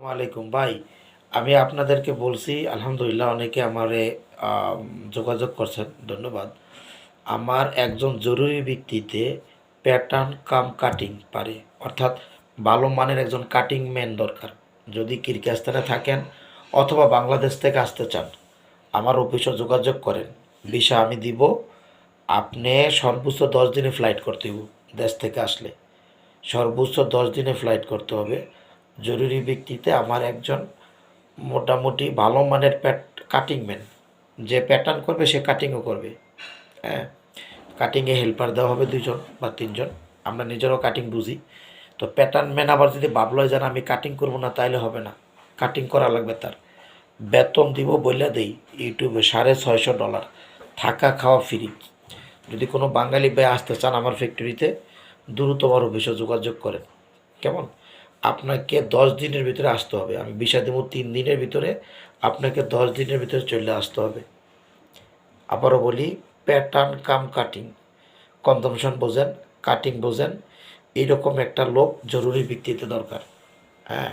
ওয়ালাইকুম ভাই, আমি আপনাদেরকে বলছি আলহামদুলিল্লাহ অনেকে আমারে যোগাযোগ করছেন, ধন্যবাদ। আমার একজন জরুরি ভিত্তিতে প্যাটার্ন কাম কাটিং পারে, অর্থাৎ ভালো মানের একজন কাটিং ম্যান দরকার। যদি কিরগিজস্তানে থাকেন অথবা বাংলাদেশ থেকে আসতে চান, আমার অফিসে যোগাযোগ করেন। ভিসা আমি দিব। আপনি সর্বোচ্চ 10 দিনে ফ্লাইট করতে হবে। দেশ থেকে আসলে সর্বোচ্চ 10 দিনে ফ্লাইট করতে হবে। জরুরি ভিত্তিতে আমার একজন মোটামুটি ভালো মানের কাটিং ম্যান, যে প্যাটার্ন করবে সে কাটিংও করবে। হ্যাঁ, কাটিংয়ে হেল্পার দেওয়া হবে 2 জন বা 3 জন। আমরা নিজেরাও কাটিং বুঝি। তো প্যাটার্ন ম্যান আবার যদি ভাবলো যেন আমি কাটিং করবো না, তাইলে হবে না। কাটিং করা লাগবে তার। বেতন দিব বইলা দেই ইউটিউবে $650, থাকা খাওয়া ফ্রি। যদি কোনো বাঙালি ভাই আসতে চান আমার ফ্যাক্টরিতে, দ্রুত আমার অফিসে যোগাযোগ করেন। কেমন? আপনাকে 10 দিনের ভিতরে আসতে হবে। আমি ভিসা দেবো 3 দিনের ভিতরে, আপনাকে 10 দিনের ভিতরে চলে আসতে হবে। আবারও বলি, প্যাটার্ন কাম কাটিং, কনজামশন বোঝেন, কাটিং বোঝেন, এইরকম একটা লোক জরুরি ভিত্তিতে দরকার। হ্যাঁ,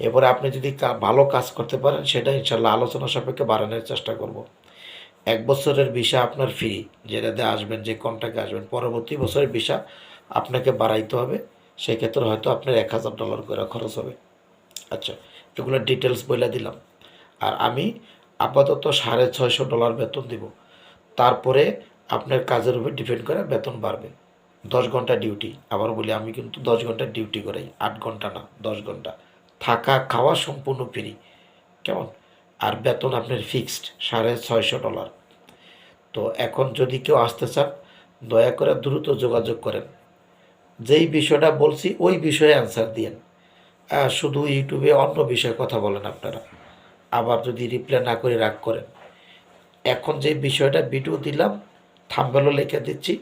এরপরে আপনি যদি ভালো কাজ করতে পারেন, সেটা ইনশাল্লাহ আলোচনা সাপেক্ষে বাড়ানোর চেষ্টা করব। 1 বছরের ভিসা আপনার ফ্রি, যেটাতে আসবেন, যে কন্ট্রাক্টে আসবেন। পরবর্তী বছরের ভিসা আপনাকে বাড়াইতে হবে। সেক্ষেত্রে হয়তো আপনার $1000 করে খরচ হবে। আচ্ছা, এগুলোর ডিটেলস বলে দিলাম। আর আমি আপাতত $650 বেতন দিব। তারপরে আপনার কাজের উপর ডিপেন্ড করে বেতন বাড়বে। 10 ঘন্টা ডিউটি, আবার বলি আমি কিন্তু 10 ঘন্টা ডিউটি করাই, 8 ঘন্টা না, 10 ঘন্টা। থাকা খাওয়া সম্পূর্ণ ফ্রি। কেমন? আর বেতন আপনার ফিক্সড $650। তো এখন যদি কেউ আসতে চান, দয়া করে দ্রুত যোগাযোগ করেন। যেই বিষয়টা বলছি ওই বিষয়ে অ্যান্সার দিয়েন। শুধু ইউটিউবে অন্য বিষয়ে কথা বলেন আপনারা, আবার যদি রিপ্লাই না করে রাগ করেন। এখন যে বিষয়টা ভিডিও দিলাম, থাম্বনেলও লিখে দিচ্ছি,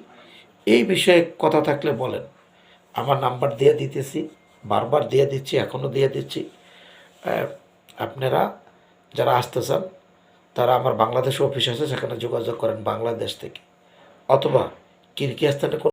এই বিষয়ে কথা থাকলে বলেন। আমার নাম্বার দিয়ে দিতেছি, বারবার দিয়ে দিচ্ছি, এখনও দিয়ে দিচ্ছি। আপনারা যারা আসতে চান তারা আমার বাংলাদেশ অফিস আছে, সেখানে যোগাযোগ করেন বাংলাদেশ থেকে, অথবা কিরগিজস্তানে